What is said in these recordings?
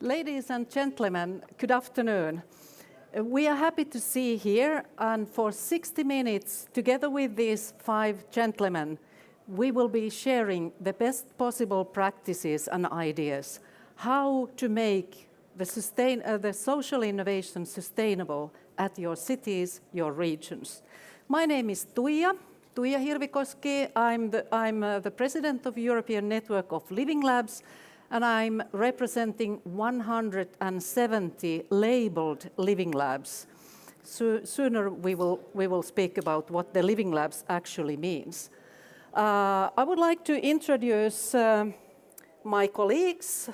Ladies and gentlemen, good afternoon. We are happy to see you here, and for 60 minutes, together with these 5 gentlemen, we will be sharing the best possible practices and ideas, how to make the social innovation sustainable at your cities, your regions. My name is Tuija Hirvikoski. I'm the president of European Network of Living Labs, and I'm representing 170 labeled living labs. So sooner we will speak about what the living labs actually means. I would like to introduce my colleagues.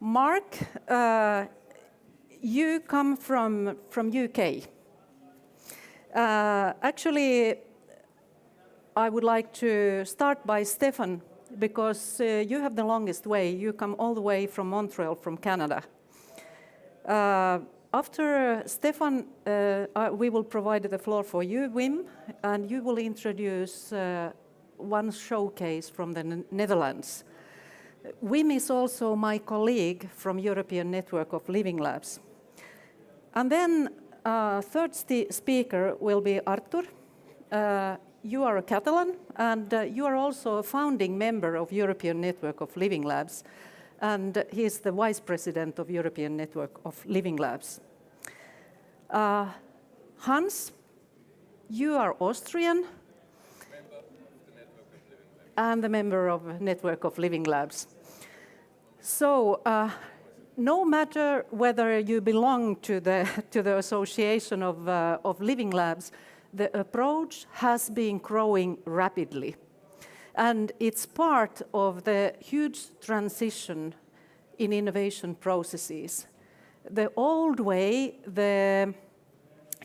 Mark, you come from UK. Actually, I would like to start by Stéphane, because you have the longest way. You come all the way from Montreal, from Canada. After Stéphane, we will provide the floor for you, Wim, and you will introduce one showcase from the Netherlands. Wim is also my colleague from European Network of Living Labs. And then third speaker will be Artur. You are a Catalan, and you are also a founding member of European Network of Living Labs, and he is the Vice President of European Network of Living Labs. Hans, you are Austrian, and the member of Network of Living Labs. So, no matter whether you belong to the Association of Living Labs, the approach has been growing rapidly, and it's part of the huge transition in innovation processes. The old way, the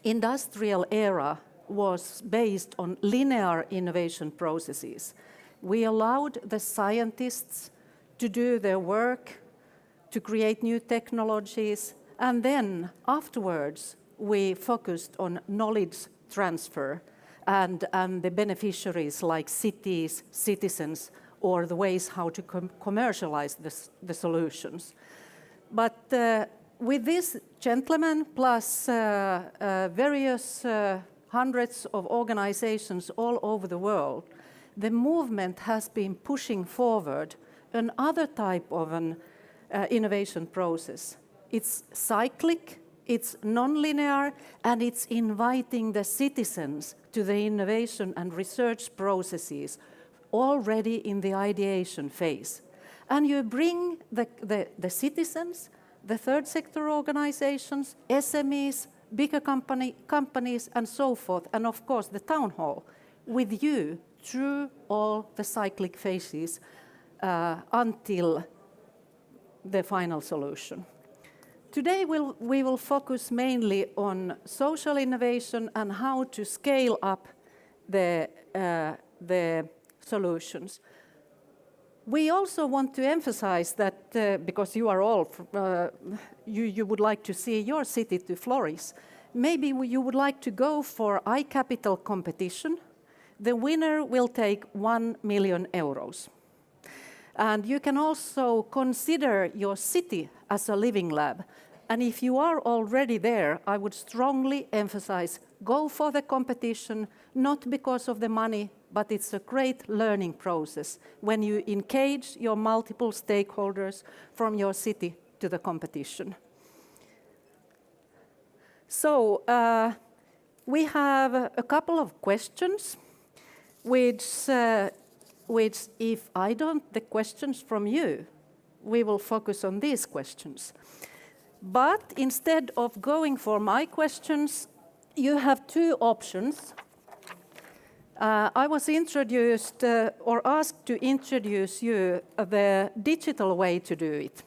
industrial era, was based on linear innovation processes. We allowed the scientists to do their work, to create new technologies, and then afterwards we focused on knowledge transfer and the beneficiaries like cities, citizens, or the ways how to commercialize the solutions. But with these gentlemen, plus various hundreds of organizations all over the world, the movement has been pushing forward another type of an innovation process. It's cyclic, it's non-linear, and it's inviting the citizens to the innovation and research processes already in the ideation phase. And you bring the citizens, the third sector organizations, SMEs, bigger companies, and so forth, and of course the town hall, with you through all the cyclic phases until the final solution. Today we will focus mainly on social innovation and how to scale up the solutions. We also want to emphasize that, because you are all, you would like to see your city to flourish, maybe you would like to go for iCapital competition. The winner will take 1 million euros. And you can also consider your city as a living lab. And if you are already there, I would strongly emphasize, go for the competition, not because of the money, but it's a great learning process when you engage your multiple stakeholders from your city to the competition. So we have a couple of questions, which if I don't the questions from you, we will focus on these questions. But instead of going for my questions, you have 2 options. I was introduced or asked to introduce you the digital way to do it.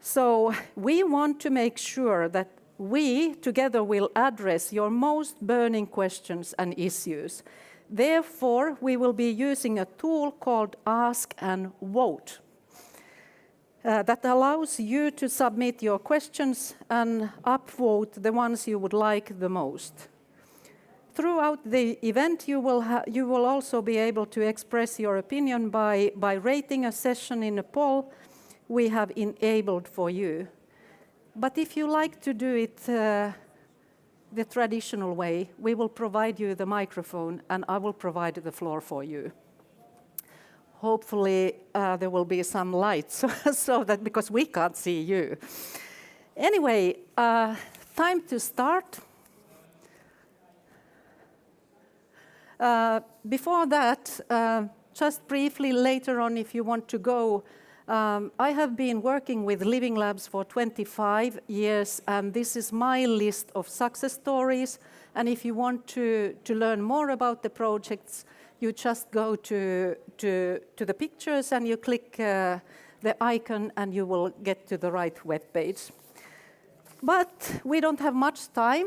So we want to make sure that we together will address your most burning questions and issues. Therefore, we will be using a tool called Ask and Vote that allows you to submit your questions and upvote the ones you would like the most. Throughout the event, you will also be able to express your opinion by rating a session in a poll we have enabled for you. But if you like to do it the traditional way, we will provide you the microphone and I will provide the floor for you. Hopefully there will be some lights so that, because we can't see you. Anyway, time to start. Before that, just briefly later on, if you want to go, I have been working with Living Labs for 25 years, and this is my list of success stories. And if you want to learn more about the projects, you just go to the pictures and you click the icon and you will get to the right web page. But we don't have much time.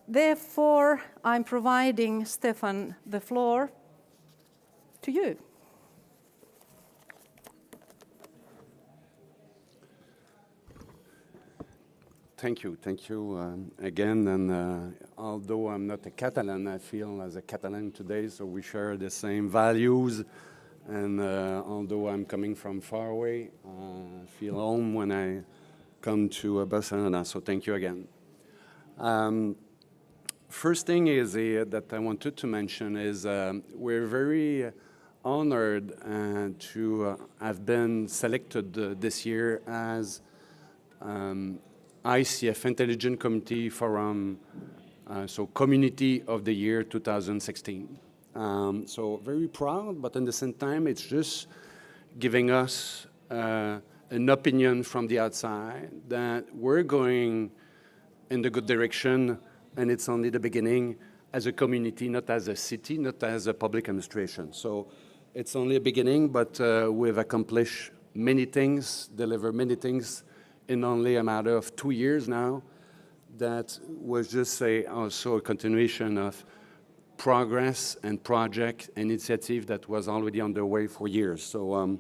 Therefore, I'm providing Stéphane the floor to you. Thank you again. And although I'm not a Catalan, I feel as a Catalan today, so we share the same values. And although I'm coming from far away, I feel home when I come to Barcelona, so thank you again. First thing is that I wanted to mention is we're very honored to have been selected this year as ICF Intelligent Community Forum, so Community of the Year 2016. So very proud, but at the same time, it's just giving us an opinion from the outside that we're going in the good direction, and it's only the beginning as a community, not as a city, not as a public administration. So it's only a beginning, but we've accomplished many things, delivered many things in only a matter of 2 years now. That was just also a continuation of progress and project and initiative that was already underway for years. So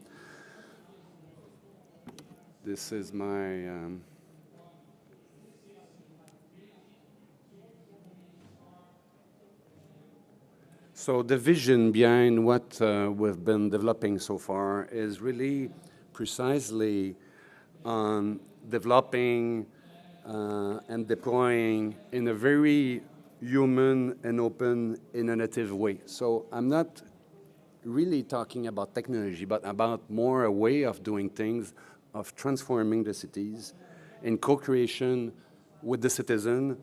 this is my so the vision behind what we've been developing so far is really precisely on developing and deploying in a very human and open, innovative way. So I'm not really talking about technology, but about more a way of doing things, of transforming the cities in co-creation with the citizen,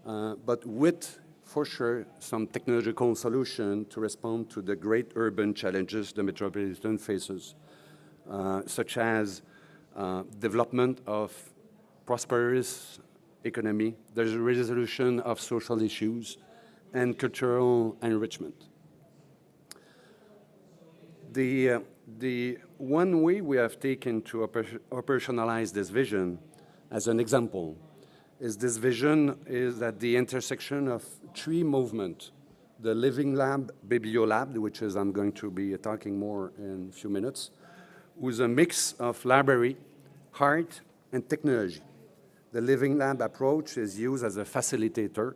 but with, for sure, some technological solution to respond to the great urban challenges the metropolitan faces, such as development of prosperous economy, there's a resolution of social issues, and cultural enrichment. The one way we have taken to operationalize this vision, as an example, is this vision is at the intersection of 3 movements: the Living Lab, BiblioLab, which is I'm going to be talking more in a few minutes, with a mix of library, art, and technology. The Living Lab approach is used as a facilitator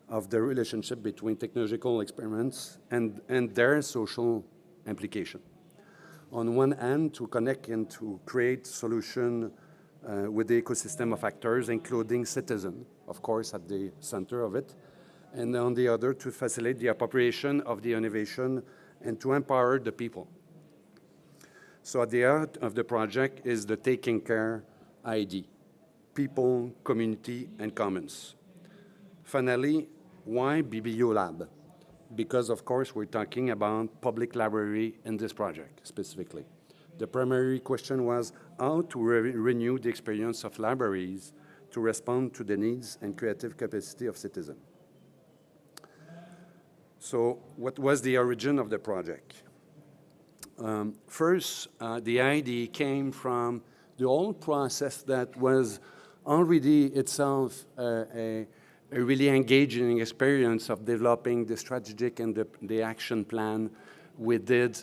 of the relationship between technological experiments and their social implication. On one hand, to connect and to create solution with the ecosystem of actors, including citizens, of course, at the center of it, and on the other, to facilitate the appropriation of the innovation and to empower the people. So at the heart of the project is the taking care ID, people, community, and commons. Finally, why BiblioLab? Because, of course, we're talking about public library in this project specifically. The primary question was how to renew the experience of libraries to respond to the needs and creative capacity of citizens. So what was the origin of the project? First, the idea came from the whole process that was already itself a really engaging experience of developing the strategic and the action plan we did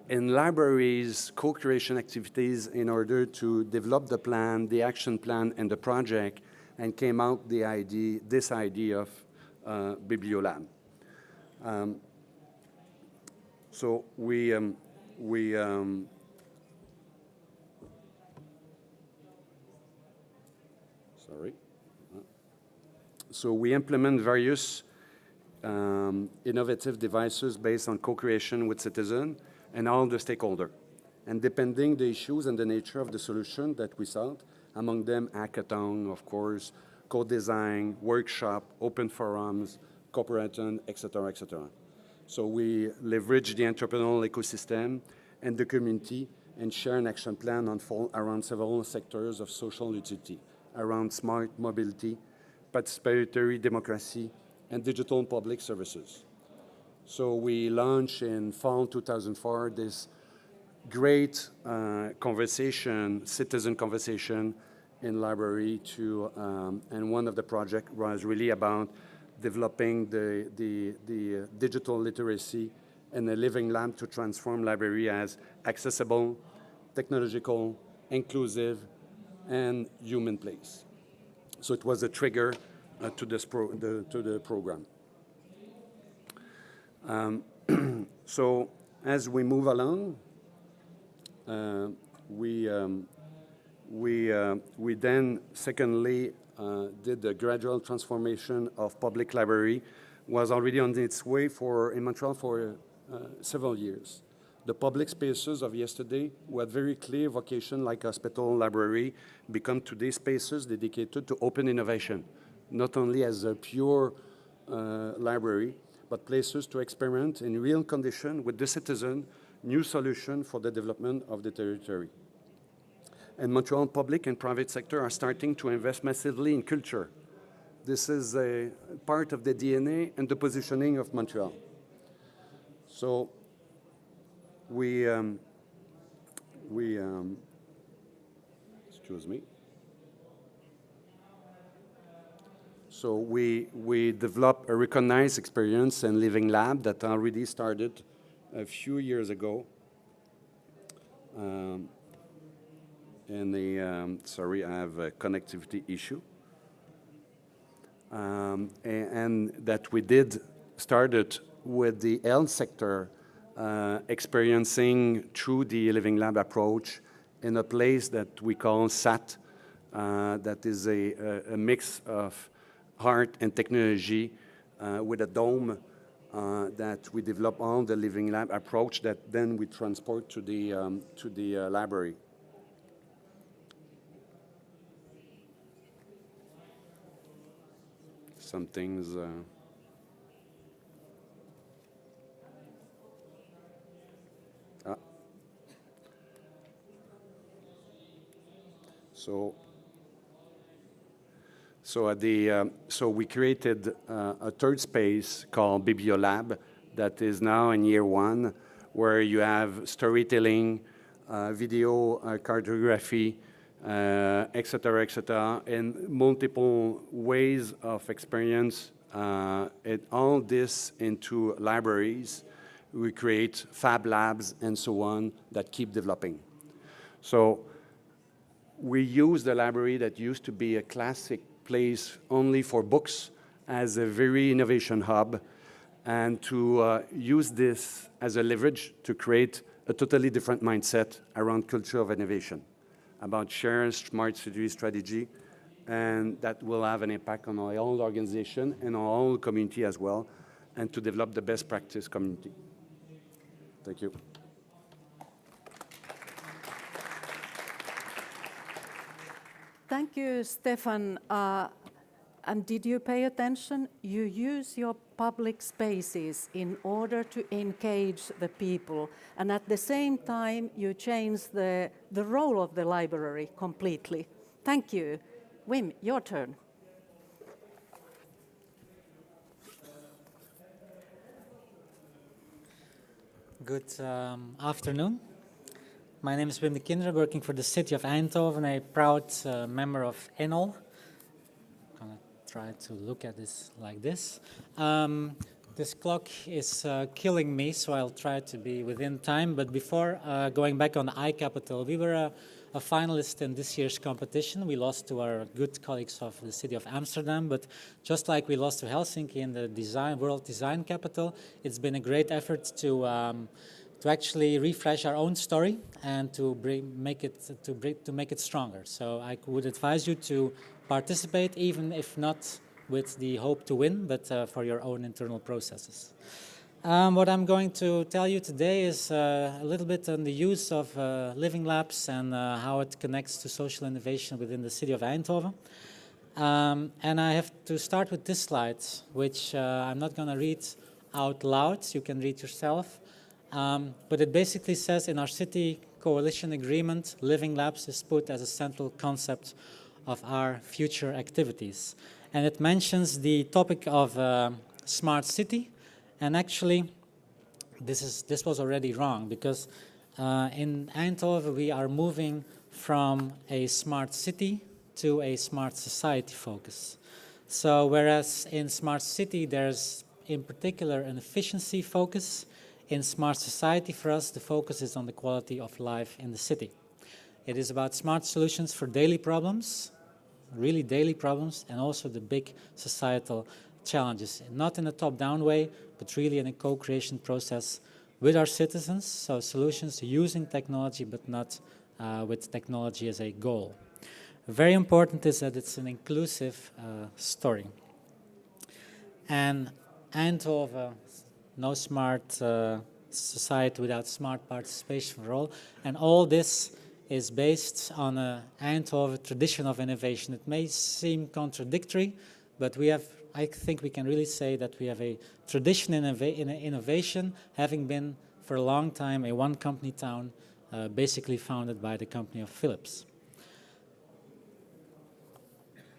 in libraries, co-creation activities in order to develop the plan, the action plan, and the project, and came out this idea of BiblioLab. So we Sorry. So we implement various innovative devices based on co-creation with citizens and all the stakeholders. And depending the issues and the nature of the solution that we solve, among them hackathon, of course, co-design, workshop, open forums, cooperation, etc., etc. So we leverage the entrepreneurial ecosystem and the community and share an action plan around several sectors of social utility, around smart mobility, participatory democracy, and digital public services. So we launched in fall 2004 this great citizen conversation in library and one of the projects was really about developing the digital literacy and a living lab to transform library as accessible, technological, inclusive, and human place. So it was a trigger to the program. So as we move along, we then secondly did the gradual transformation of public library, was already on its way in Montreal for several years. The public spaces of yesterday who had very clear vocation like hospital, library, become today spaces dedicated to open innovation, not only as a pure library, but places to experiment in real condition with the citizen, new solution for the development of the territory. And Montreal public and private sector are starting to invest massively in culture. This is a part of the DNA and the positioning of Montreal. So excuse me. So we developed a recognized experience and living lab that already started a few years ago. Sorry, I have a connectivity issue. And that we started with the health sector experiencing through the living lab approach in a place that we call SAT, that is a mix of art and technology with a dome that we develop on the living lab approach that then we transport to the library. Some things. So we created a third space called BiblioLab that is now in year one, where you have storytelling, video, cartography, et cetera, and multiple ways of experience. All this into libraries. We create fab labs and so on that keep developing. So we use the library that used to be a classic place only for books as a very innovation hub, and to use this as a leverage to create a totally different mindset around culture of innovation, about shared smart city strategy, and that will have an impact on our own organization and our own community as well, and to develop the best practice community. Thank you. Thank you, Stéphane. And did you pay attention? You use your public spaces in order to engage the people, and at the same time you change the role of the library completely. Thank you. Wim, your turn. Good afternoon. My name is Wim De Kinderen, working for the city of Eindhoven, a proud member of ENoLL. I'm going to try to look at this like this. This clock is killing me, so I'll try to be within time. But before going back on the iCapital, we were a finalist in this year's competition. We lost to our good colleagues of the city of Amsterdam, but just like we lost to Helsinki in the World Design Capital, it's been a great effort to actually refresh our own story and to make it stronger. So I would advise you to participate, even if not with the hope to win, but for your own internal processes. What I'm going to tell you today is a little bit on the use of living labs and how it connects to social innovation within the city of Eindhoven. And I have to start with this slide, which I'm not going to read out loud. You can read yourself. But it basically says in our city coalition agreement, living labs is put as a central concept of our future activities. And it mentions the topic of smart city. And actually, this was already wrong, because in Eindhoven we are moving from a smart city to a smart society focus. So whereas in smart city there's in particular an efficiency focus, in smart society for us the focus is on the quality of life in the city. It is about smart solutions for daily problems, really daily problems, and also the big societal challenges, not in a top-down way, but really in a co-creation process with our citizens, so solutions using technology, but not with technology as a goal. Very important is that it's an inclusive story. And Eindhoven, no smart society without smart participation for all, and all this is based on a Eindhoven tradition of innovation. It may seem contradictory, but we have, I think we can really say that we have a tradition in innovation, having been for a long time a one-company town, basically founded by the company of Philips.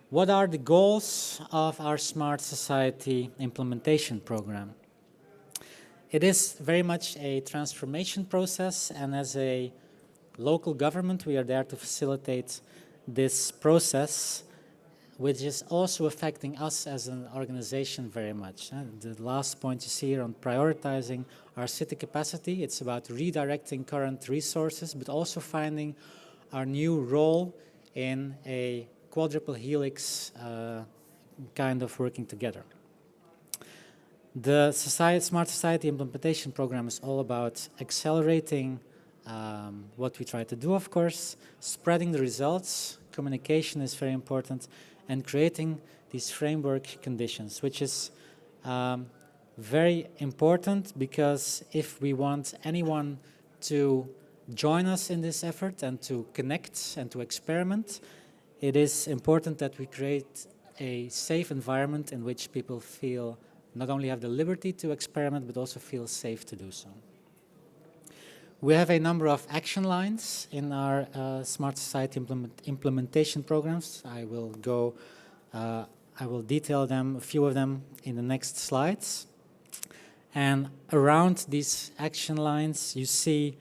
What are the goals of our Smart Society implementation program? It is very much a transformation process, and as a local government, we are there to facilitate this process, which is also affecting us as an organization very much. The last point you see here on prioritizing our city capacity, it's about redirecting current resources, but also finding our new role in a quadruple helix kind of working together. The Smart Society implementation program is all about accelerating what we try to do, of course, spreading the results, communication is very important, and creating these framework conditions, which is very important, because if we want anyone to join us in this effort and to connect and to experiment, it is important that we create a safe environment in which people feel not only have the liberty to experiment, but also feel safe to do so. We have a number of action lines in our Smart Society implementation programs. I will detail them, a few of them, in the next slides. And around these action lines, you see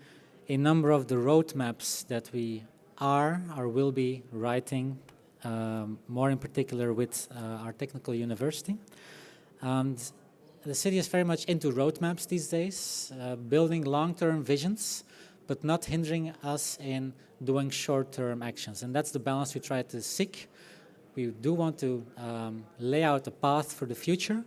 a number of the roadmaps that we are or will be writing, more in particular with our technical university. And the city is very much into roadmaps these days, building long-term visions, but not hindering us in doing short-term actions. And that's the balance we try to seek. We do want to lay out a path for the future,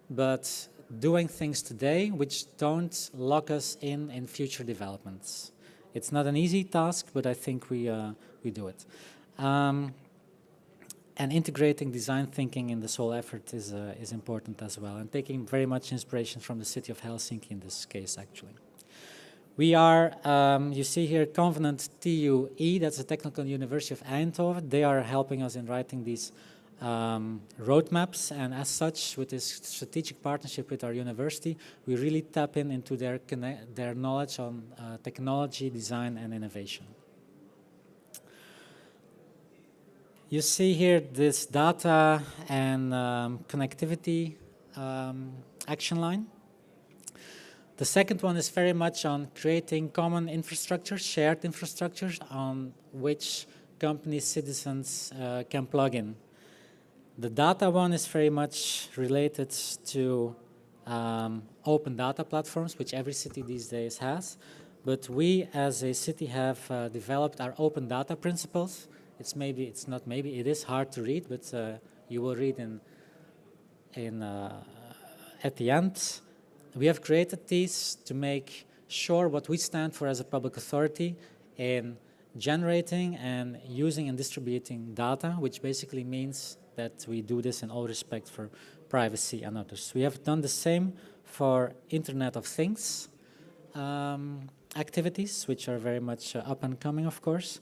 but doing things today which don't lock us in future developments. It's not an easy task, but I think we do it. And integrating design thinking in this whole effort is important as well, and taking very much inspiration from the city of Helsinki in this case, actually. We are, you see here, Covenant TUE, that's the Technical University of Eindhoven. They are helping us in writing these roadmaps, and as such, with this strategic partnership with our university, we really tap into their knowledge on technology, design, and innovation. You see here this data and connectivity action line. The second one is very much on creating common infrastructure, shared infrastructures on which companies, citizens can plug in. The data one is very much related to open data platforms, which every city these days has. But we as a city have developed our open data principles. It is hard to read, but you will read at the end. We have created these to make sure what we stand for as a public authority in generating and using and distributing data, which basically means that we do this in all respect for privacy and others. We have done the same for Internet of Things activities, which are very much up and coming, of course.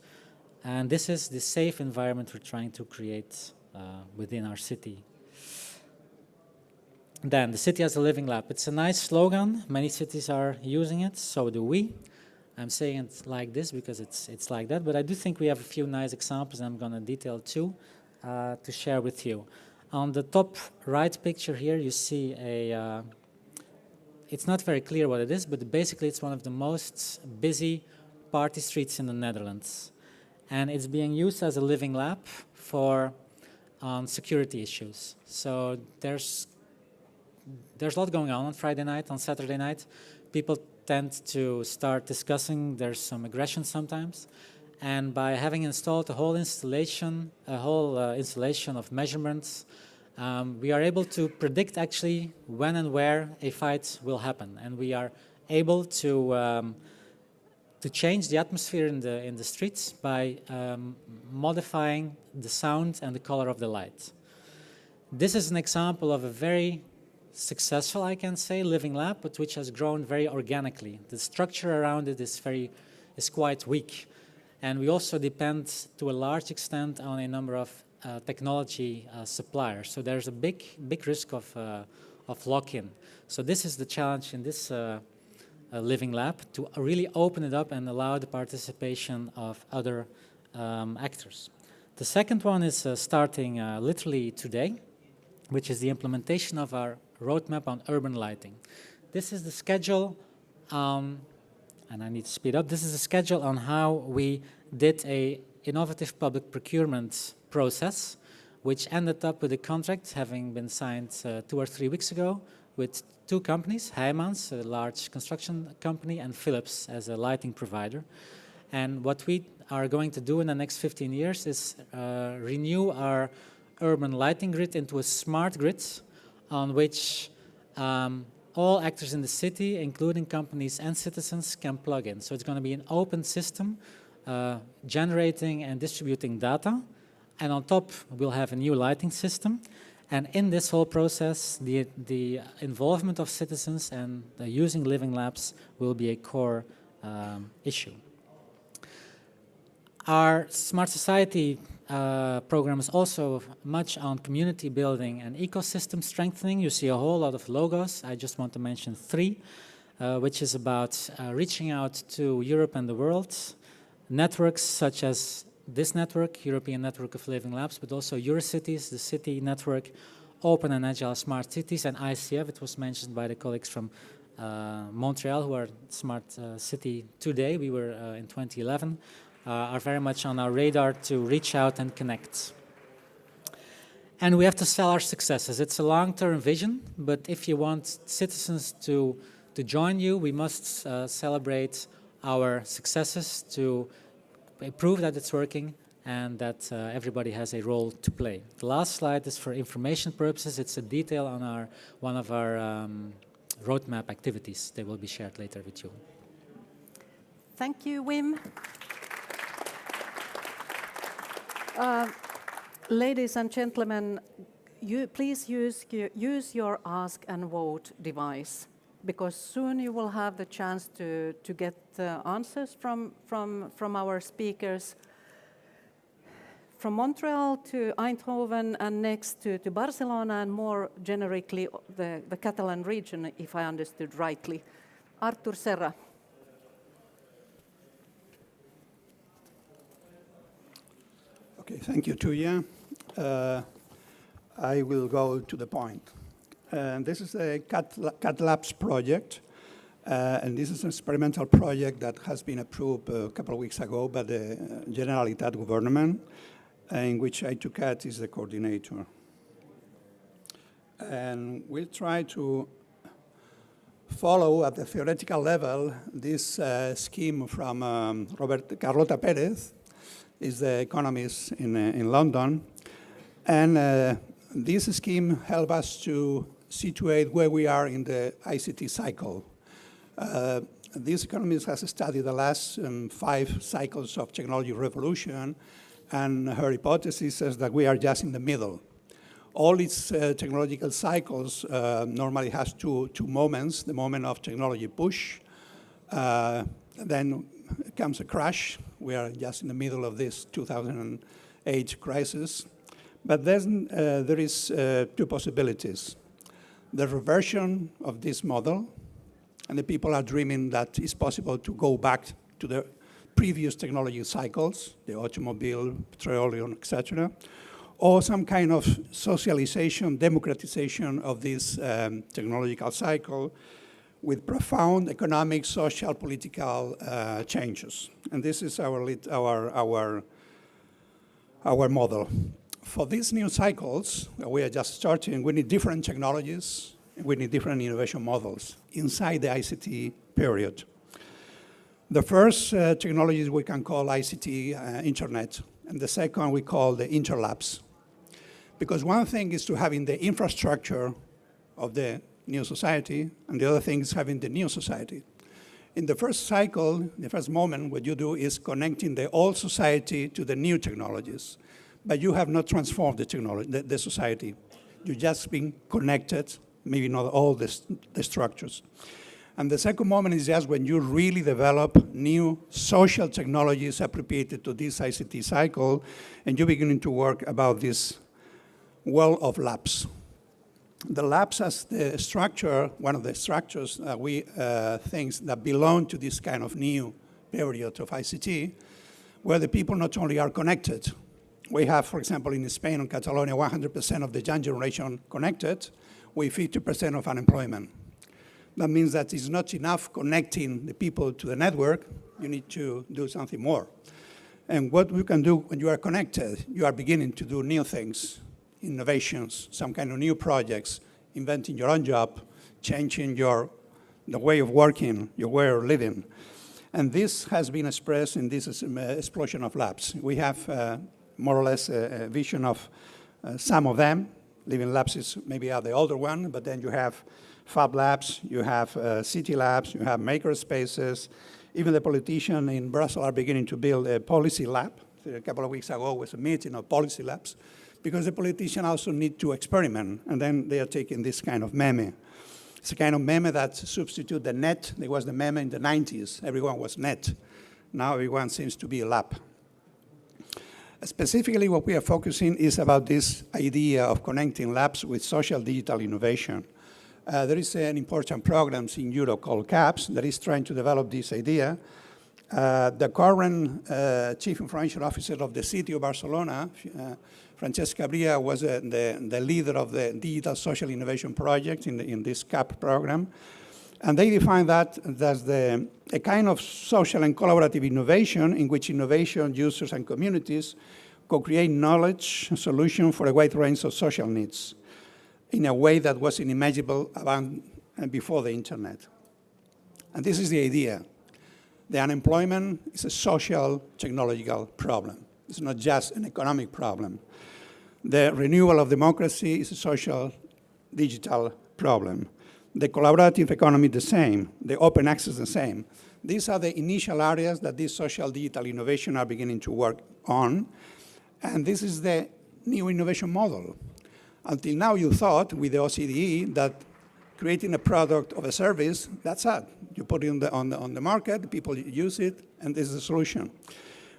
And this is the safe environment we're trying to create within our city. Then, the city as a living lab. It's a nice slogan. Many cities are using it, so do we. I'm saying it like this because it's like that, but I do think we have a few nice examples, and I'm going to detail two to share with you. On the top right picture here, you see a, it's not very clear what it is, but basically it's one of the most busy party streets in the Netherlands. And it's being used as a living lab for security issues. So there's a lot going on Friday night, on Saturday night. People tend to start discussing, there's some aggression sometimes. And by having installed a whole installation of measurements, we are able to predict actually when and where a fight will happen. And we are able to change the atmosphere in the streets by modifying the sound and the color of the light. This is an example of a very successful, I can say, living lab, but which has grown very organically. The structure around it is quite weak. And we also depend to a large extent on a number of technology suppliers. So there's a big risk of lock-in. So this is the challenge in this living lab, to really open it up and allow the participation of other actors. The second one is starting literally today, which is the implementation of our roadmap on urban lighting. This is the schedule, and I need to speed up. This is the schedule on how we did an innovative public procurement process, which ended up with a contract having been signed 2 or 3 weeks ago with two companies, Heijmans, a large construction company, and Philips as a lighting provider. And what we are going to do in the next 15 years is renew our urban lighting grid into a smart grid on which all actors in the city, including companies and citizens, can plug in. So it's going to be an open system generating and distributing data. And on top, we'll have a new lighting system. And in this whole process, the involvement of citizens and using living labs will be a core issue. Our Smart Society program is also much on community building and ecosystem strengthening. You see a whole lot of logos. I just want to mention 3, which is about reaching out to Europe and the world. Networks such as this network, European Network of Living Labs, but also Eurocities, the city network, Open and Agile Smart Cities, and ICF, it was mentioned by the colleagues from Montreal, who are Smart City today. We were in 2011. Are very much on our radar to reach out and connect. And we have to sell our successes. It's a long-term vision, but if you want citizens to join you, we must celebrate our successes to prove that it's working and that everybody has a role to play. The last slide is for information purposes. It's a detail on one of our roadmap activities. They will be shared later with you. Thank you, Wim. Ladies and gentlemen, please use your ask and vote device, because soon you will have the chance to get answers from our speakers. From Montreal to Eindhoven and next to Barcelona, and more generically the Catalan region, if I understood rightly. Artur Serra. Okay, thank you, Tuija. I will go to the point. This is a CityLAB project, and this is an experimental project that has been approved a couple of weeks ago by the Generalitat government, in which I2CAT is the coordinator. And we'll try to follow at the theoretical level this scheme from Carlota Pérez, is the economist in London. And this scheme helps us to situate where we are in the ICT cycle. This economist has studied the last 5 cycles of technology revolution, and her hypothesis says that we are just in the middle. All its technological cycles normally has two moments: the moment of technology push, then comes a crash. We are just in the middle of this 2008 crisis. But then there is 2 possibilities: the reversion of this model, and the people are dreaming that it's possible to go back to the previous technology cycles, the automobile, petroleum, etc., or some kind of socialization, democratization of this technological cycle with profound economic, social, political changes. And this is our model. For these new cycles that we are just starting, we need different technologies, and we need different innovation models inside the ICT period. The first technologies we can call ICT, internet, and the second we call the interlabs. Because one thing is to having the infrastructure of the new society, and the other thing is having the new society. In the first cycle, the first moment, what you do is connecting the old society to the new technologies. But you have not transformed the technology, the society. You've just been connected, maybe not all the structures. And the second moment is just when you really develop new social technologies appropriated to this ICT cycle, and you're beginning to work about this well of labs. The labs as the structure, one of the structures that we think that belong to this kind of new period of ICT, where the people not only are connected. We have, for example, in Spain and Catalonia, 100% of the young generation connected, with 50% of unemployment. That means that it's not enough connecting the people to the network. You need to do something more. And what you can do when you are connected, you are beginning to do new things, innovations, some kind of new projects, inventing your own job, changing the way of working, your way of living. And this has been expressed in this explosion of labs. We have more or less a vision of some of them. Living labs is maybe the older one, but then you have Fab Labs, you have CityLABs, you have maker spaces. Even the politicians in Brussels are beginning to build a policy lab. A couple of weeks ago was a meeting of policy labs, because the politicians also need to experiment, and then they are taking this kind of meme. It's a kind of meme that substitutes the net. There was the meme in the 90s. Everyone was net. Now everyone seems to be a lab. Specifically, what we are focusing is about this idea of connecting labs with social digital innovation. There is an important program in Europe called CAPS that is trying to develop this idea. The current Chief Information Officer of the city of Barcelona, Francesca Bria, was the leader of the Digital Social Innovation Project in this CAP program. And they define that as a kind of social and collaborative innovation in which innovation users and communities co-create knowledge solutions for a wide range of social needs in a way that was unimaginable before the internet. And this is the idea. The unemployment is a social technological problem. It's not just an economic problem. The renewal of democracy is a social digital problem. The collaborative economy the same, the open access the same. These are the initial areas that this social digital innovation are beginning to work on. And this is the new innovation model. Until now you thought with the OCDE that creating a product or a service, that's it. You put it on the market, people use it, and this is the solution.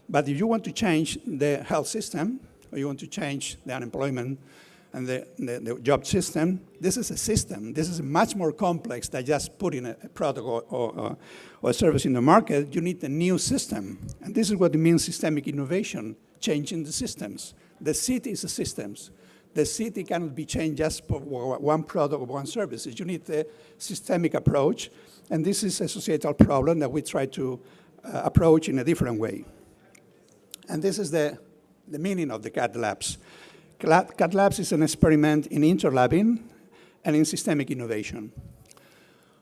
But if you want to change the health system, or you want to change the unemployment and the job system, this is a system. This is much more complex than just putting a product or a service in the market. You need a new system. And this is what it means systemic innovation, changing the systems. The city is a systems. The city cannot be changed just for one product or one service. You need a systemic approach. And this is a societal problem that we try to approach in a different way. And this is the meaning of the CAD Labs. CAD Labs is an experiment in interlabbing and in systemic innovation.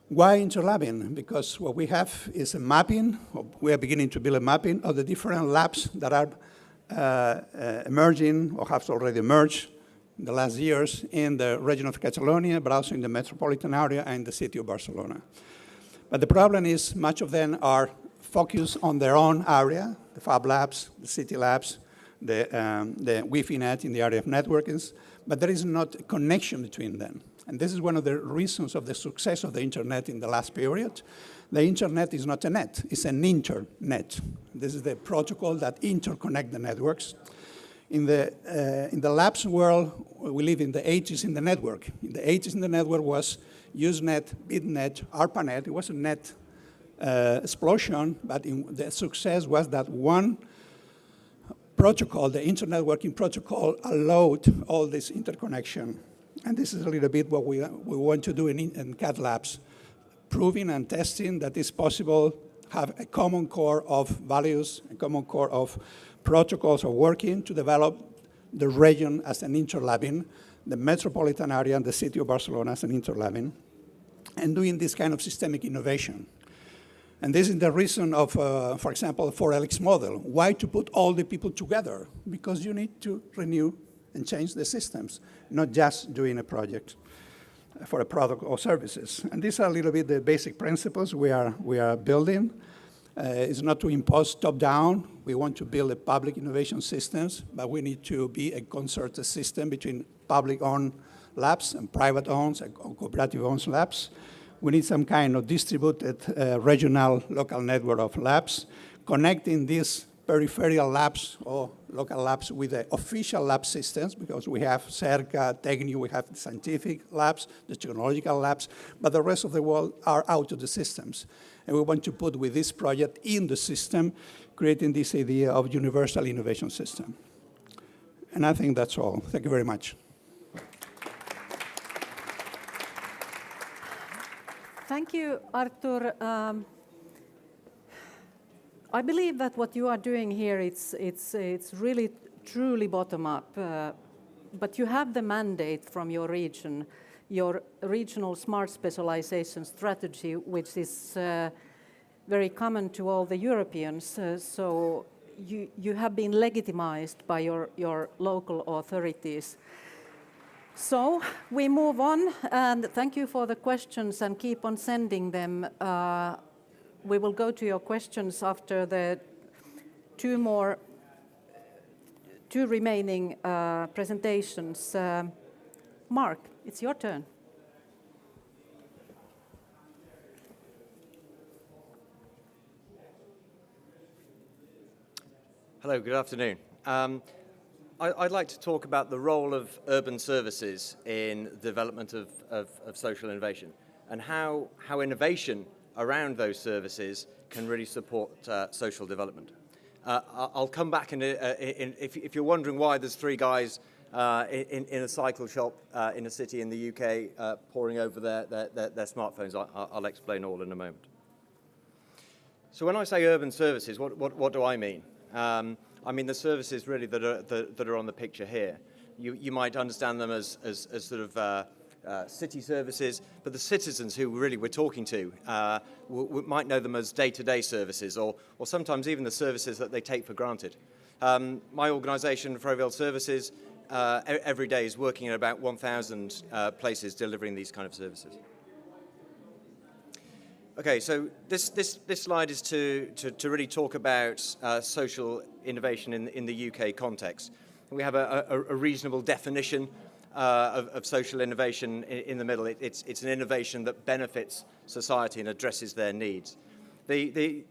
Why interlabbing? Because what we have is a mapping, or we are beginning to build a mapping of the different labs that are emerging or have already emerged in the last years in the region of Catalonia, but also in the metropolitan area and the city of Barcelona. But the problem is much of them are focused on their own area, the Fab Labs, the CityLABs, the Wi-Fi net in the area of networkings, but there is not a connection between them. And this is one of the reasons of the success of the internet in the last period. The internet is not a net, it's an internet. This is the protocol that interconnect the networks. In the labs world, we live in the 80s in the network. In the 80s in the network was Usenet, BitNet, ARPANET. It was a net explosion, but the success was that one protocol, the internet working protocol, allowed all this interconnection. And this is a little bit what we want to do in CAD labs, proving and testing that it's possible have a common core of values, a common core of protocols of working to develop the region as an interlabbing, the metropolitan area and the city of Barcelona as an interlabbing, and doing this kind of systemic innovation. And this is the reason of, for example, the 4LX model. Why to put all the people together? Because you need to renew and change the systems, not just doing a project for a product or services. And these are a little bit the basic principles we are building. It's not to impose top-down. We want to build a public innovation systems, but we need to be a concerted system between public-owned labs and private-owned and cooperative-owned labs. We need some kind of distributed regional local network of labs, connecting these peripheral labs or local labs with the official lab systems, because we have CERCA, TECNIU, we have the scientific labs, the technological labs, but the rest of the world are out of the systems. And we want to put with this project in the system, creating this idea of universal innovation system. And I think that's all. Thank you very much. Thank you, Artur. I believe that what you are doing here, it's really truly bottom up. But you have the mandate from your region, your regional smart specialization strategy, which is very common to all the Europeans. So you have been legitimized by your local authorities. So we move on, and thank you for the questions and keep on sending them. We will go to your questions after the two remaining presentations. Mark, it's your turn. Hello, good afternoon. I'd like to talk about the role of urban services in the development of social innovation and how innovation around those services can really support social development. I'll come back if you're wondering why there's three guys in a cycle shop in a city in the UK poring over their smartphones. I'll explain all in a moment. So when I say urban services, what do I mean? I mean the services really that are on the picture here. You might understand them as sort of city services, but the citizens who really we're talking to might know them as day-to-day services, or sometimes even the services that they take for granted. My organisation, Ferrovial Services, every day is working at about 1,000 places delivering these kind of services. Okay, so this slide is to really talk about social innovation in the UK context. We have a reasonable definition of social innovation in the middle. It's an innovation that benefits society and addresses their needs. The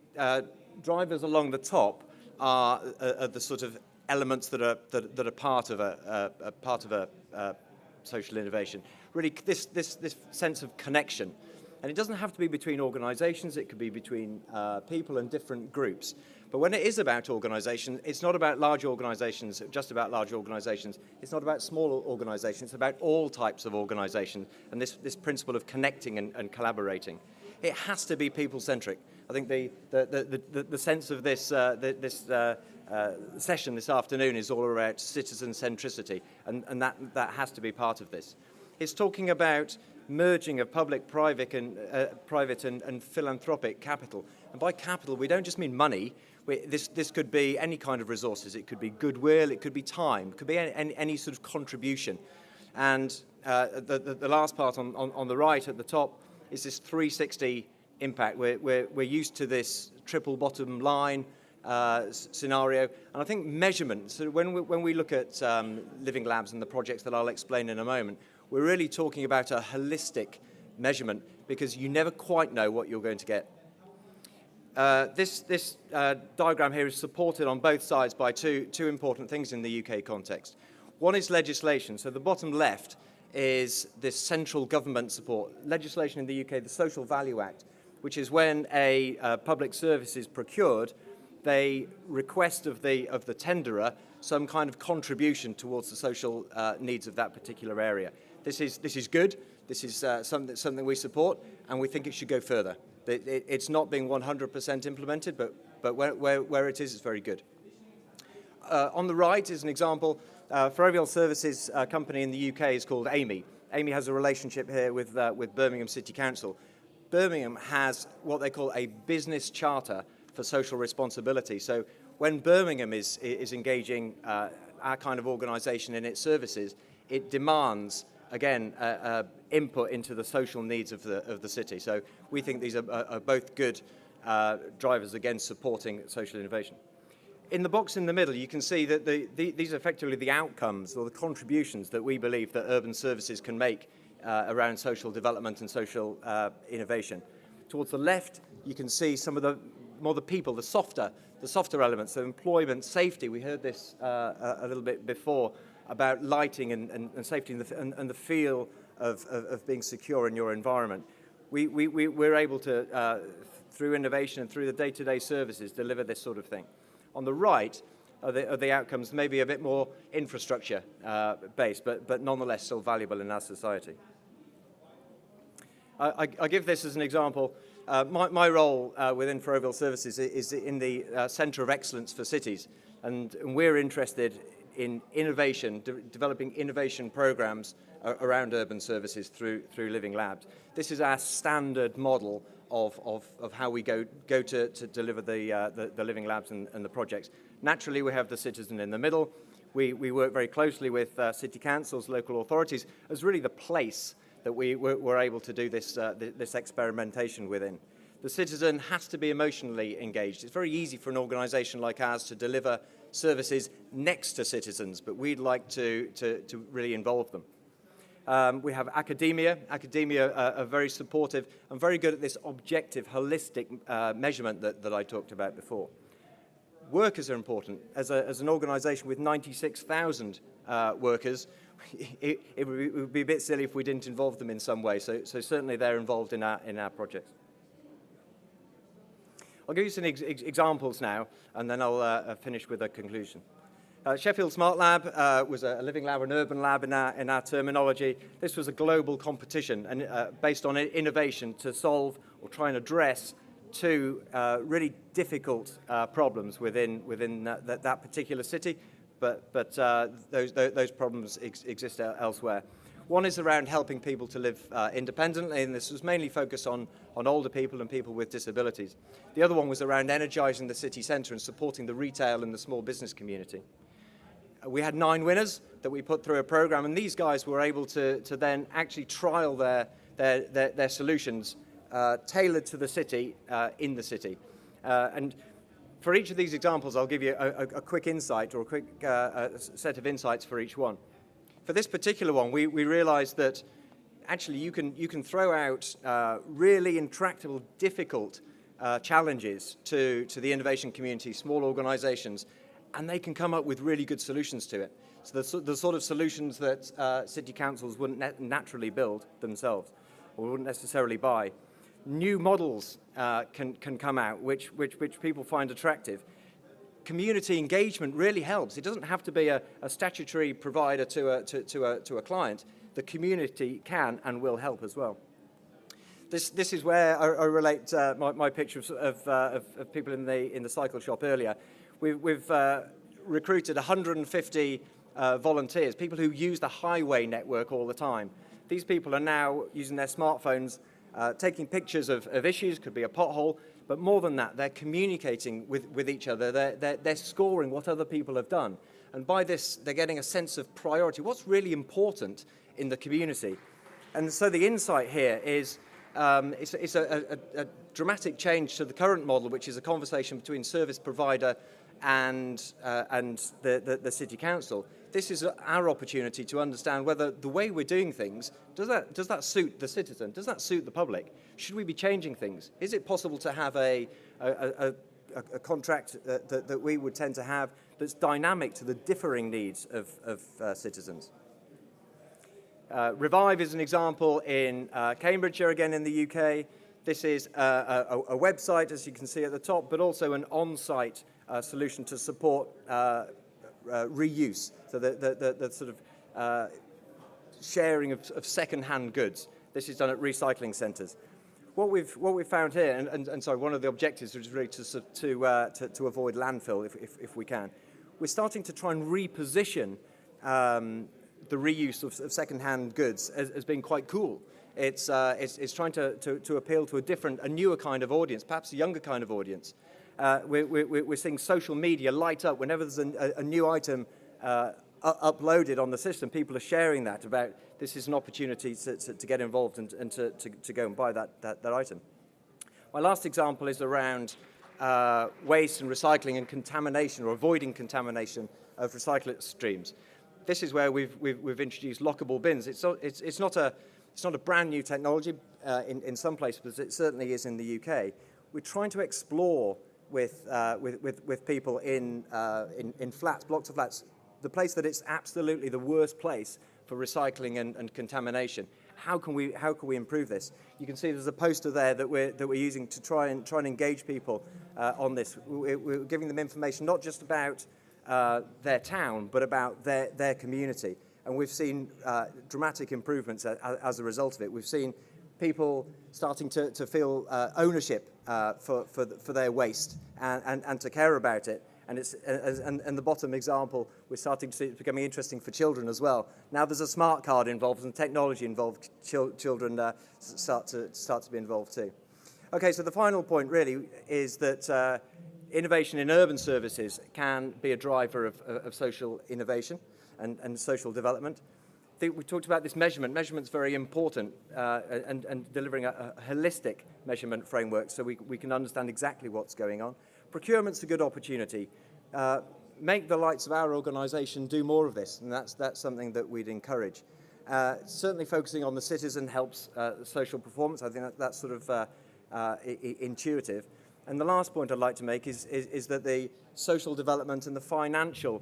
drivers along the top are the sort of elements that are part of a social innovation. Really, this sense of connection. And it doesn't have to be between organisations, it could be between people and different groups. But when it is about organisation, it's not about large organisations, just about large organisations. It's not about small organisations, it's about all types of organisations and this principle of connecting and collaborating. It has to be people-centric. I think the sense of this session this afternoon is all about citizen centricity, and that has to be part of this. It's talking about merging of public, private and philanthropic capital. And by capital, we don't just mean money. This could be any kind of resources. It could be goodwill, it could be time, it could be any sort of contribution. And the last part on the right at the top is this 360 impact. We're used to this triple bottom line scenario, and I think measurement. So when we look at Living Labs and the projects that I'll explain in a moment, we're really talking about a holistic measurement because you never quite know what you're going to get. This diagram here is supported on both sides by two important things in the UK context. One is legislation. So the bottom left is this central government support. Legislation in the UK, the Social Value Act, which is when a public service is procured, they request of the tenderer some kind of contribution towards the social needs of that particular area. This is good. This is something we support, and we think it should go further. It's not being 100% implemented, but where it is, it's very good. On the right is an example. Ferrovial Services company in the UK is called Amy. Amy has a relationship here with Birmingham City Council. Birmingham has what they call a business charter for social responsibility. So when Birmingham is engaging our kind of organisation in its services, it demands, again, input into the social needs of the city. So we think these are both good drivers against supporting social innovation. In the box in the middle, you can see that these are effectively the outcomes or the contributions that we believe that urban services can make around social development and social innovation. Towards the left, you can see some of the people, the softer elements, so employment, safety. We heard this a little bit before about lighting and safety and the feel of being secure in your environment. We're able to, through innovation and through the day-to-day services, deliver this sort of thing. On the right are the outcomes, maybe a bit more infrastructure based, but nonetheless still valuable in our society. I give this as an example. My role within Ferrovial Services is in the Centre of Excellence for Cities, and we're interested in innovation, developing innovation programs around urban services through Living Labs. This is our standard model of how we go to deliver the Living Labs and the projects. Naturally, we have the citizen in the middle. We work very closely with city councils, local authorities, as really the place that we're able to do this experimentation within. The citizen has to be emotionally engaged. It's very easy for an organisation like ours to deliver services next to citizens, but we'd like to really involve them. We have academia. Academia are very supportive and very good at this objective, holistic measurement that I talked about before. Workers are important. As an organisation with 96,000 workers, it would be a bit silly if we didn't involve them in some way. So certainly they're involved in our projects. I'll give you some examples now, and then I'll finish with a conclusion. Sheffield Smart Lab was a living lab, an urban lab in our terminology. This was a global competition and based on innovation to solve or try and address two really difficult problems within that particular city, but those problems exist elsewhere. One is around helping people to live independently, and this was mainly focused on older people and people with disabilities. The other one was around energising the city centre and supporting the retail and the small business community. We had 9 winners that we put through a programme, and these guys were able to then actually trial their solutions tailored to the city, in the city. And for each of these examples, I'll give you a quick insight or a quick set of insights for each one. For this particular one, we realized that actually you can throw out really intractable, difficult challenges to the innovation community, small organizations, and they can come up with really good solutions to it. So the sort of solutions that city councils wouldn't naturally build themselves or wouldn't necessarily buy. New models can come out which people find attractive. Community engagement really helps. It doesn't have to be a statutory provider to a client. The community can and will help as well. This is where I relate my picture of people in the cycle shop earlier. We've recruited 150 volunteers, people who use the highway network all the time. These people are now using their smartphones, taking pictures of issues, could be a pothole, but more than that, they're communicating with each other. They're scoring what other people have done. And by this, they're getting a sense of priority. What's really important in the community? And so the insight here is It's a dramatic change to the current model, which is a conversation between service provider and the city council. This is our opportunity to understand whether the way we're doing things, does that suit the citizen? Does that suit the public? Should we be changing things? Is it possible to have a contract that we would tend to have that's dynamic to the differing needs of citizens? Revive is an example in Cambridgeshire, again in the UK. This is a website, as you can see at the top, but also an on-site solution to support reuse, so the sort of sharing of second-hand goods. This is done at recycling centres. What we've found here, and sorry, one of the objectives is really to avoid landfill if we can. We're starting to try and reposition the reuse of second-hand goods as being quite cool. It's trying to appeal to a newer kind of audience, perhaps a younger kind of audience. We're seeing social media light up whenever there's a new item uploaded on the system. People are sharing that about this is an opportunity to get involved and to go and buy that item. My last example is around waste and recycling and contamination, or avoiding contamination of recycling streams. This is where we've introduced lockable bins. It's not a brand new technology in some places, but it certainly is in the UK. We're trying to explore with people in flats, blocks of flats, the place that it's absolutely the worst place for recycling and contamination. How can we improve this? You can see there's a poster there that we're using to try and engage people on this. We're giving them information not just about their town, but about their community. And we've seen dramatic improvements as a result of it. We've seen people starting to feel ownership for their waste and to care about it. And the bottom example, we're starting to see it's becoming interesting for children as well. Now there's a smart card involved and technology involved. Children start to be involved too. Okay, so the final point really is that innovation in urban services can be a driver of social innovation and social development. I think we talked about this measurement. Measurement's very important, and delivering a holistic measurement framework so we can understand exactly what's going on. Procurement's a good opportunity. Make the likes of our organisation do more of this, and that's something that we'd encourage. Certainly focusing on the citizen helps social performance. I think that's sort of intuitive. And the last point I'd like to make is that the social development and the financial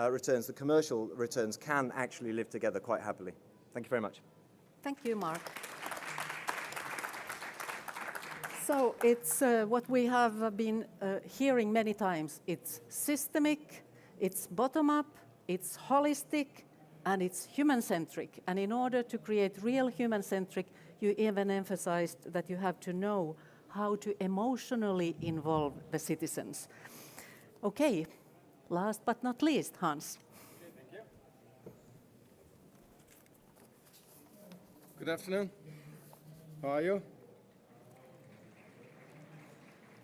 returns, the commercial returns, can actually live together quite happily. Thank you very much. Thank you, Mark. So it's what we have been hearing many times. It's systemic, it's bottom-up, it's holistic, and it's human-centric. And in order to create real human-centric, you even emphasized that you have to know how to emotionally involve the citizens. Okay, last but not least, Hans. Okay, thank you. Good afternoon. How are you?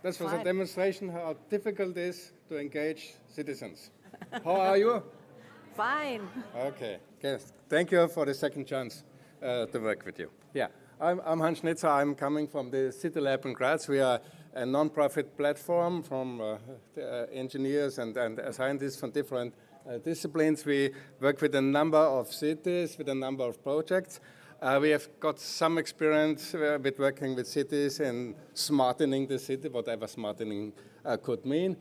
This was a demonstration how difficult it is to engage citizens. How are you? Fine. Okay. Yes. Thank you for the second chance to work with you. Yeah. I'm Hans Schnitzer. I'm coming from the CityLAB in Graz. We are a non-profit platform from engineers and scientists from different disciplines. We work with a number of cities, with a number of projects. We have got some experience with working with cities and smartening the city, whatever smartening could mean.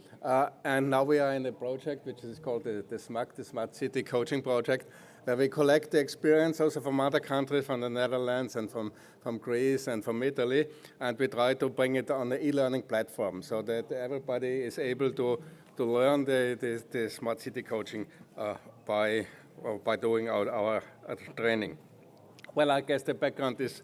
And now we are in a project which is called the SMAC, the Smart City Coaching Project, where we collect the experience also from other countries, from the Netherlands and from Greece and from Italy, and we try to bring it on the e-learning platform so that everybody is able to learn the Smart City Coaching by doing our training. Well, I guess the background is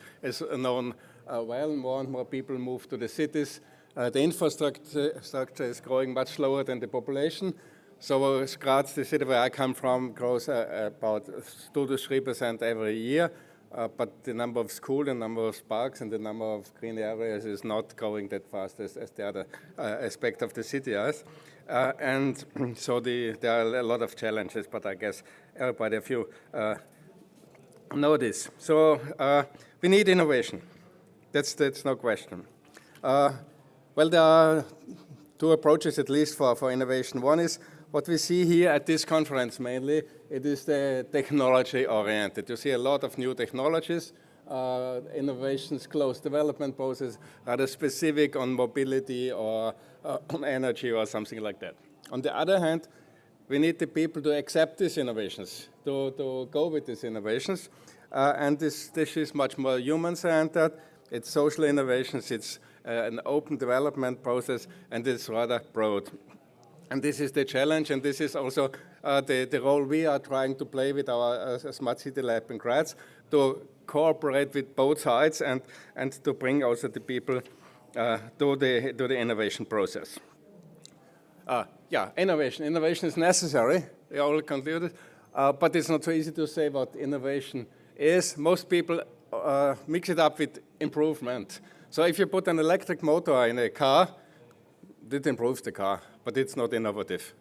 known well. More and more people move to the cities. The infrastructure is growing much slower than the population. So Graz, the city where I come from, grows about 2 to 3% every year. But the number of schools, the number of parks, and the number of green areas is not growing that fast as the other aspect of the city is. And so there are a lot of challenges, but I guess everybody, a few know this. So we need innovation. That's no question. Well, there are two approaches at least for innovation. One is what we see here at this conference mainly. It is the technology-oriented. You see a lot of new technologies, innovations, close development process, rather specific on mobility or on energy or something like that. On the other hand, we need the people to accept these innovations, to go with these innovations. And this is much more human-centered. It's social innovations. It's an open development process, and it's rather broad. And this is the challenge, and this is also the role we are trying to play with our Smart City Lab in Graz, to cooperate with both sides and to bring also the people to the innovation process. Yeah, innovation. Innovation is necessary. We all conclude it, but it's not so easy to say what innovation is. Most people mix it up with improvement. So if you put an electric motor in a car, it improves the car, but it's not innovative.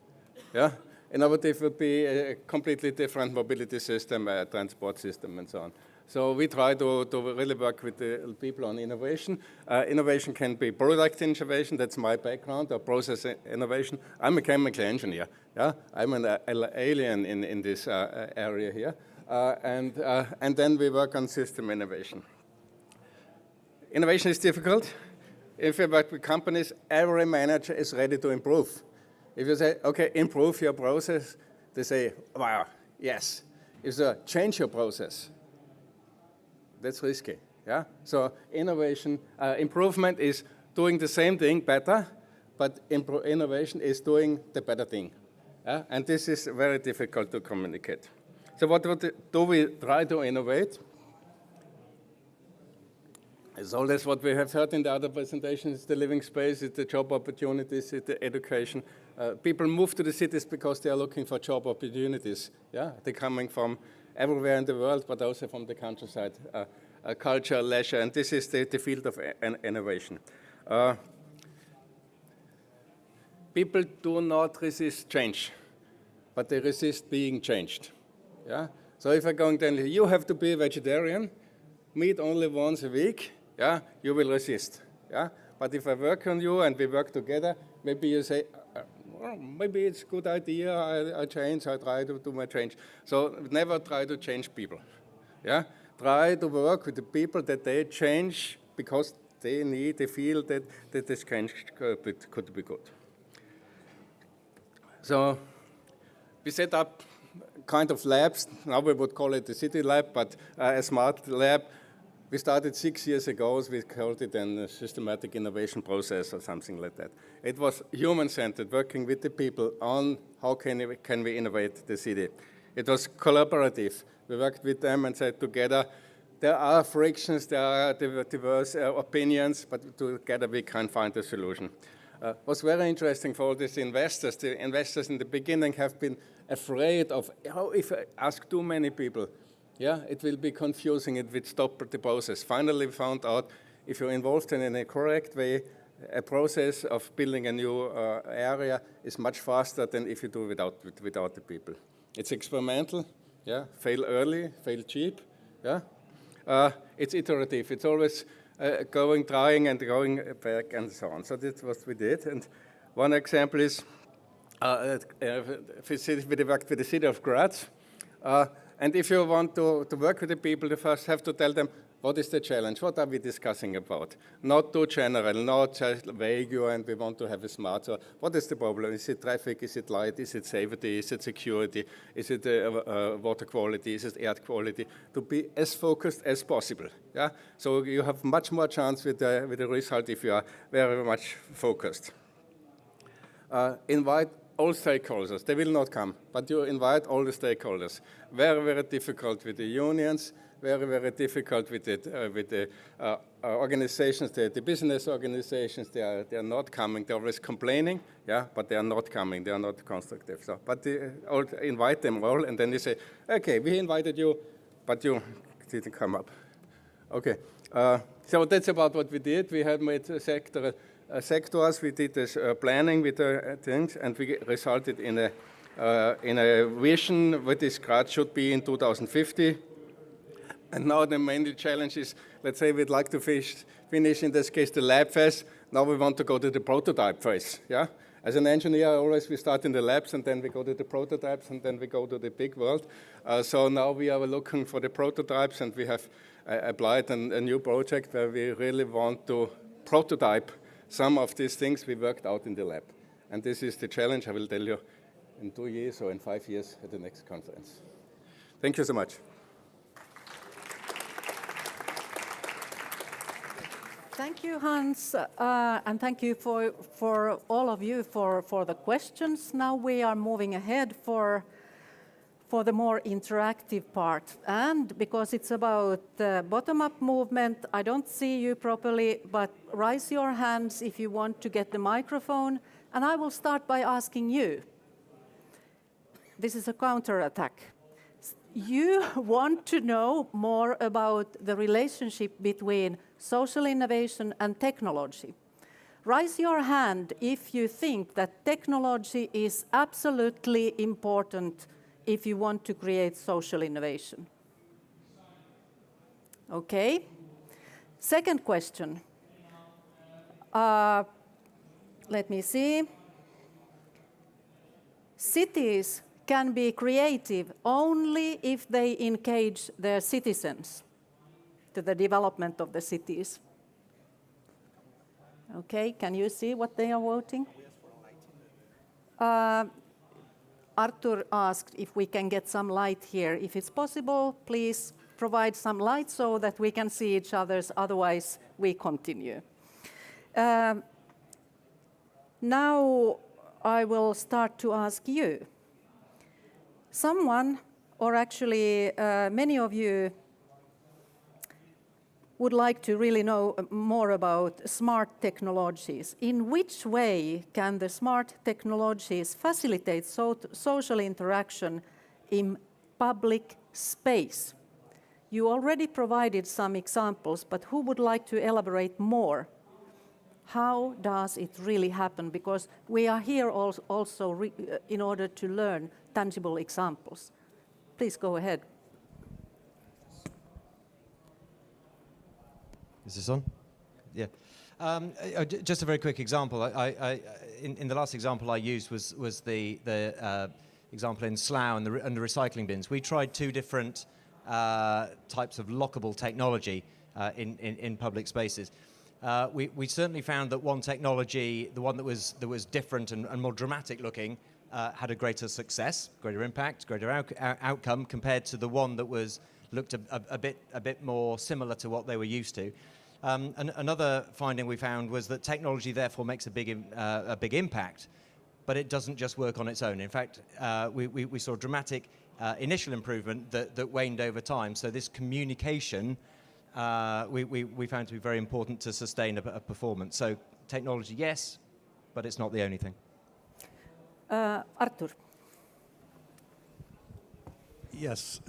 Yeah? Innovative would be a completely different mobility system, a transport system, and so on. So we try to really work with the people on innovation. Innovation can be product innovation, that's my background, or process innovation. I'm a chemical engineer. Yeah? I'm an alien in this area here. And then we work on system innovation. Innovation is difficult. If you work with companies, every manager is ready to improve. If you say, okay, improve your process, they say, wow, yes. If you change your process, that's risky. Yeah? So innovation, improvement is doing the same thing better, but innovation is doing the better thing. Yeah? And this is very difficult to communicate. So what do we try to innovate? It's always what we have heard in the other presentations, the living space, it's the job opportunities, it's the education. People move to the cities because they are looking for job opportunities. Yeah? They're coming from everywhere in the world, but also from the countryside, culture, leisure, and this is the field of innovation. People do not resist change, but they resist being changed. Yeah? So if I'm going to tell you have to be a vegetarian, meat only once a week, yeah, you will resist. Yeah? But if I work on you and we work together, maybe you say, well, maybe it's a good idea, I change, I try to do my change. So never try to change people. Yeah? Try to work with the people that they change because they feel that this change could be good. So we set up kind of labs. Now we would call it the CityLAB, but a smart lab. We started 6 years ago. We called it a systematic innovation process or something like that. It was human-centered, working with the people on how can we innovate the city. It was collaborative. We worked with them and said together, there are frictions, there are diverse opinions, but together we can find a solution. What's very interesting for all these investors, the investors in the beginning have been afraid of, if I ask too many people, yeah, it will be confusing, it will stop the process. Finally, we found out if you're involved in a correct way, a process of building a new area is much faster than if you do it without the people. It's experimental, yeah, fail early, fail cheap, yeah. It's iterative, it's always trying and going back and so on. So that's what we did. And one example is, we worked with the city of Graz. And if you want to work with the people, you first have to tell them, what is the challenge? What are we discussing about? Not too general, not just vague, and we want to have a smart. So what is the problem? Is it traffic? Is it light? Is it safety? Is it security? Is it water quality? Is it air quality? To be as focused as possible. Yeah? So you have much more chance with the result if you are very much focused. Invite all stakeholders. They will not come, but you invite all the stakeholders. Very, very difficult with the unions. Very, very difficult with the organizations, the business organizations. They are not coming. They're always complaining, yeah, but they are not coming. They are not constructive. So, but invite them all, and then they say, okay, we invited you, but you didn't come up. Okay, so that's about what we did. We had made sectors. We did this planning with things, and we resulted in a vision what this Graz should be in 2050. And now the main challenge is, let's say we'd like to finish in this case the lab phase. Now we want to go to the prototype phase. Yeah. As an engineer, always we start in the labs and then we go to the prototypes and then we go to the big world. So now we are looking for the prototypes and we have applied a new project where we really want to prototype some of these things we worked out in the lab. And this is the challenge I will tell you in 2 years or in 5 years at the next conference. Thank you so much. Thank you, Hans, and thank you for all of you for the questions. Now we are moving ahead for the more interactive part. And because it's about bottom-up movement, I don't see you properly, but raise your hands if you want to get the microphone. And I will start by asking you. This is a counter-attack. You want to know more about the relationship between social innovation and technology. Raise your hand if you think that technology is absolutely important if you want to create social innovation. Okay. Second question. Let me see. Cities can be creative only if they engage their citizens to the development of the cities. Okay, can you see what they are voting? Artur asked if we can get some light here. If it's possible, please provide some light so that we can see each other's, otherwise we continue. Now I will start to ask you. Someone, or actually many of you, would like to really know more about smart technologies. In which way can the smart technologies facilitate social interaction in public space? You already provided some examples, but who would like to elaborate more? How does it really happen? Because we are here also in order to learn tangible examples. Please go ahead. Is this on? Yeah. Just a very quick example. In the last example I used was the example in Slough and the recycling bins. We tried 2 different types of lockable technology in public spaces. We certainly found that one technology, the one that was different and more dramatic looking, had a greater success, greater impact, greater outcome compared to the one that looked a bit more similar to what they were used to. And another finding we found was that technology therefore makes a big impact, but it doesn't just work on its own. In fact, we saw dramatic initial improvement that waned over time. So this communication we found to be very important to sustain a performance. So technology, yes, but it's not the only thing. Artur. Yes.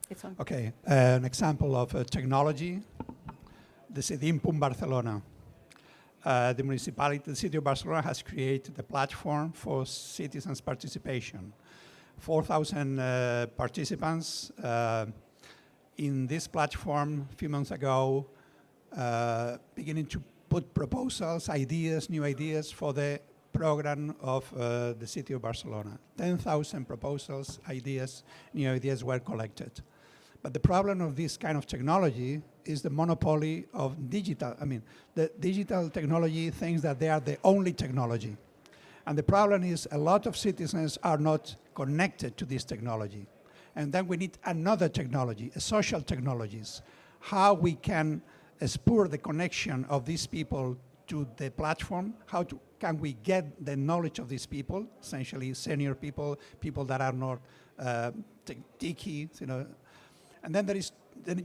It's on. Okay, an example of technology, the city in Barcelona. The municipality, the city of Barcelona has created a platform for citizens' participation. 4,000 participants in this platform a few months ago, beginning to put proposals, ideas, new ideas for the program of the city of Barcelona. 10,000 proposals, ideas, new ideas were collected. But the problem of this kind of technology is the monopoly of digital. I mean, the digital technology thinks that they are the only technology. And the problem is a lot of citizens are not connected to this technology. And then we need another technology, social technologies, how we can spur the connection of these people to the platform, can we get the knowledge of these people, essentially senior people, people that are not techy, you know. And then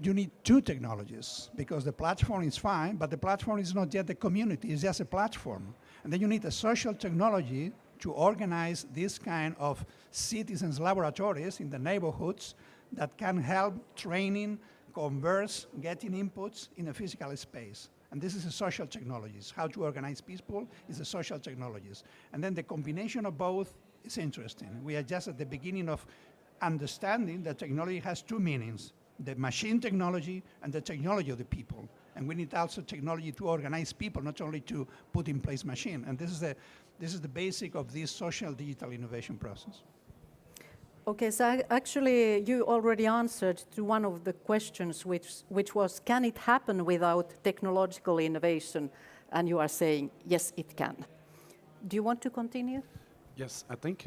you need 2 technologies, because the platform is fine, but the platform is not yet the community, it's just a platform. And then you need a social technology to organize this kind of citizens' laboratories in the neighborhoods that can help training, converse, getting inputs in a physical space. And this is the social technologies. How to organize people is the social technologies. And then the combination of both is interesting. We are just at the beginning of understanding that technology has two meanings, the machine technology and the technology of the people. And we need also technology to organize people, not only to put in place machine. And this is the basic of this social digital innovation process. Okay, so actually you already answered to one of the questions, which was, can it happen without technological innovation? And you are saying, yes, it can. Do you want to continue? Yes, I think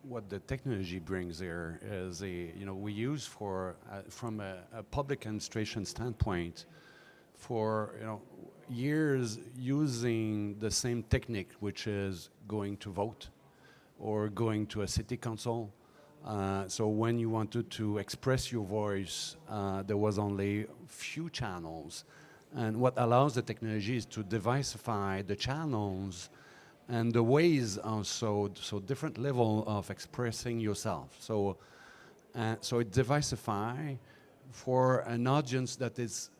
what the technology brings there is we use for from a public administration standpoint for years using the same technique, which is going to vote or going to a city council. So when you wanted to express your voice, there was only few channels. And what allows the technology is to diversify the channels and the ways also, so different level of expressing yourself. So it diversify for an audience that is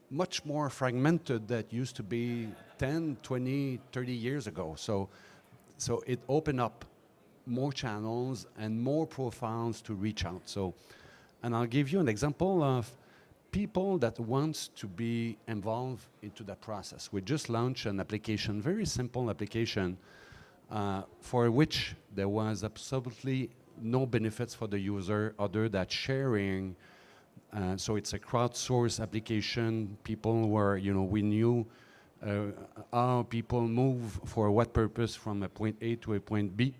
much more fragmented that used to be 10, 20, 30 years ago. So it opened up more channels and more profiles to reach out. So, and I'll give you an example of people that wants to be involved into that process. We just launched an application, very simple application, for which there was absolutely no benefits for the user other than sharing. So it's a crowdsourced application. People were, we knew how people move for what purpose from a point A to a point B.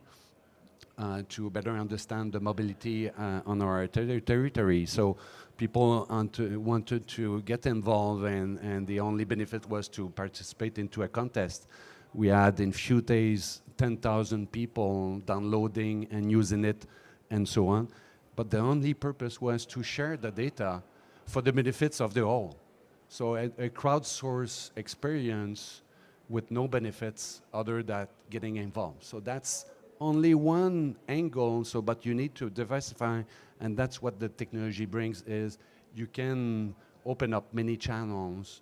To better understand the mobility on our territory. So people wanted to get involved, and the only benefit was to participate into a contest. We had in few days 10,000 people downloading and using it and so on. But the only purpose was to share the data for the benefits of the whole. So a crowdsourced experience with no benefits other than getting involved. So that's only one angle, but you need to diversify, and that's what the technology brings, is you can open up many channels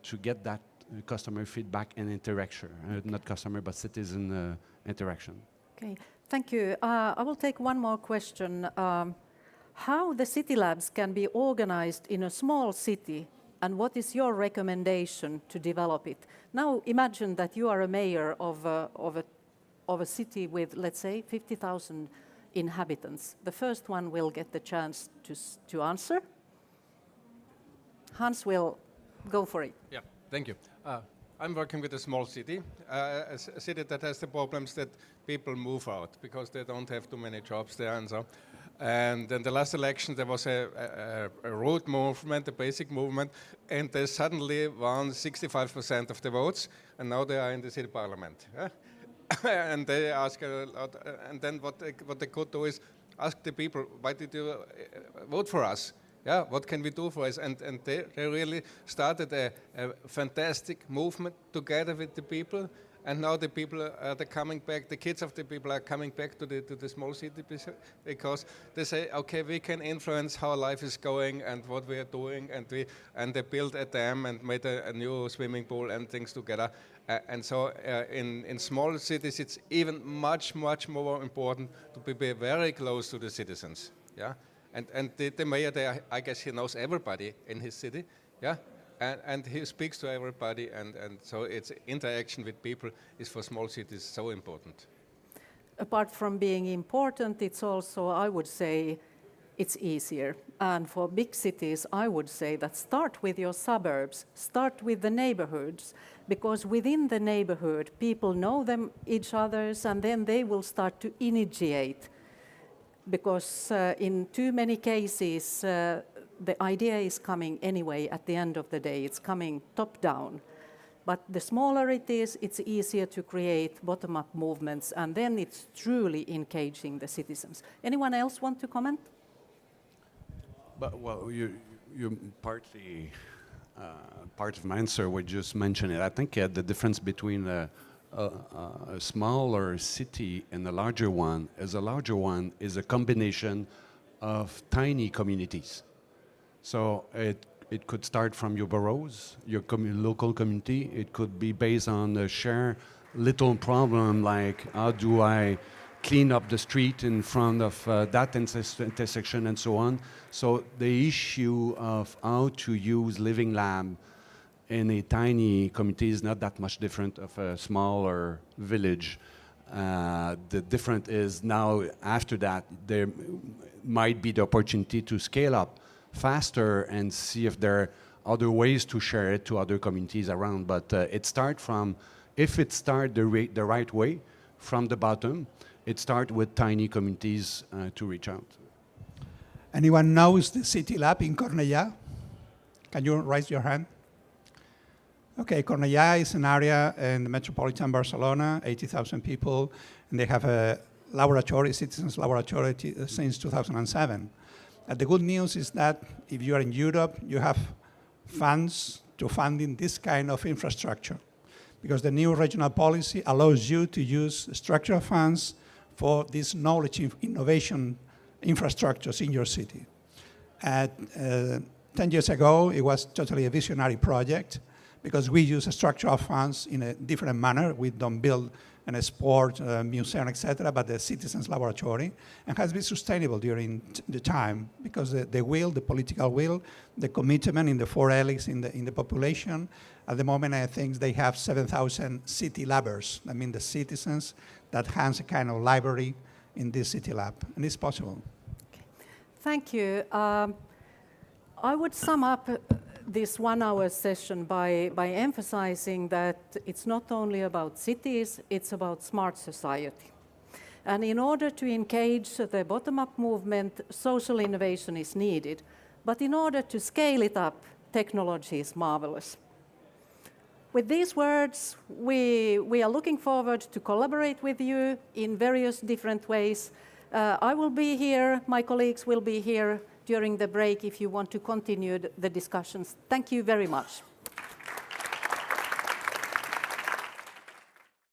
to get that customer feedback and interaction, not customer, but citizen interaction. Okay, thank you. I will take one more question. How the CityLABs can be organized in a small city, and what is your recommendation to develop it? Now imagine that you are a mayor of a city with, let's say, 50,000 inhabitants. The first one will get the chance to answer. Hans will go for it. Yeah, thank you. I'm working with a small city, a city that has the problems that people move out because they don't have too many jobs there and so. And in the last election, there was a road movement, a basic movement, and they suddenly won 65% of the votes, and now they are in the city parliament. Yeah? And they ask a lot, and then what they could do is ask the people, why did you vote for us? Yeah, what can we do for us? And they really started a fantastic movement together with the people, and now the people are coming back, the kids of the people are coming back to the small city because they say, okay, we can influence how life is going and what we are doing, and they built a dam and made a new swimming pool and things together. And so in small cities, it's even much more important to be very close to the citizens. Yeah, and the mayor there, I guess he knows everybody in his city. Yeah, and he speaks to everybody, and so it's interaction with people is for small cities so important. Apart from being important, it's also, I would say, it's easier. And for big cities, I would say that start with your suburbs, start with the neighborhoods, because within the neighborhood, people know each other's, and then they will start to initiate. Because in too many cases, the idea is coming anyway at the end of the day. It's coming top down. But the smaller it is, it's easier to create bottom-up movements, and then it's truly engaging the citizens. Anyone else want to comment? But, well, you partly, part of my answer would just mention it. I think the difference between a smaller city and a larger one is a combination of tiny communities. So It could start from your boroughs, your local community. It could be based on a shared little problem like how do I clean up the street in front of that intersection and so on. So the issue of how to use Living Lab in a tiny community is not that much different of a smaller village. The difference is now after that there might be the opportunity to scale up faster and see if there are other ways to share it to other communities around. But it starts from, if it starts the right way, from the bottom, it starts with tiny communities to reach out. Anyone knows the CityLAB in Cornellà? Can you raise your hand? Okay, Cornellà is an area in the metropolitan Barcelona, 80,000 people, and they have a laboratory, citizens laboratory since 2007. And the good news is that if you are in Europe, you have funds to funding this kind of infrastructure, because the new regional policy allows you to use structural funds for this knowledge innovation infrastructures in your city. 10 years ago, it was totally a visionary project, because we use structural funds in a different manner. We don't build a sport museum, etc., but the citizens laboratory, and has been sustainable during the time, because the will, the political will, the commitment in the 4 elites in the population. At the moment, I think they have 7,000 CityLABers. I mean, the citizens that has a kind of library in this CityLAB, and it's possible. Okay. Thank you. I would sum up this 1-hour session by emphasizing that it's not only about cities, it's about smart society. And in order to engage the bottom-up movement, social innovation is needed. But in order to scale it up, technology is marvelous. With these words, we are looking forward to collaborate with you in various different ways. I will be here, my colleagues will be here during the break if you want to continue the discussions. Thank you very much.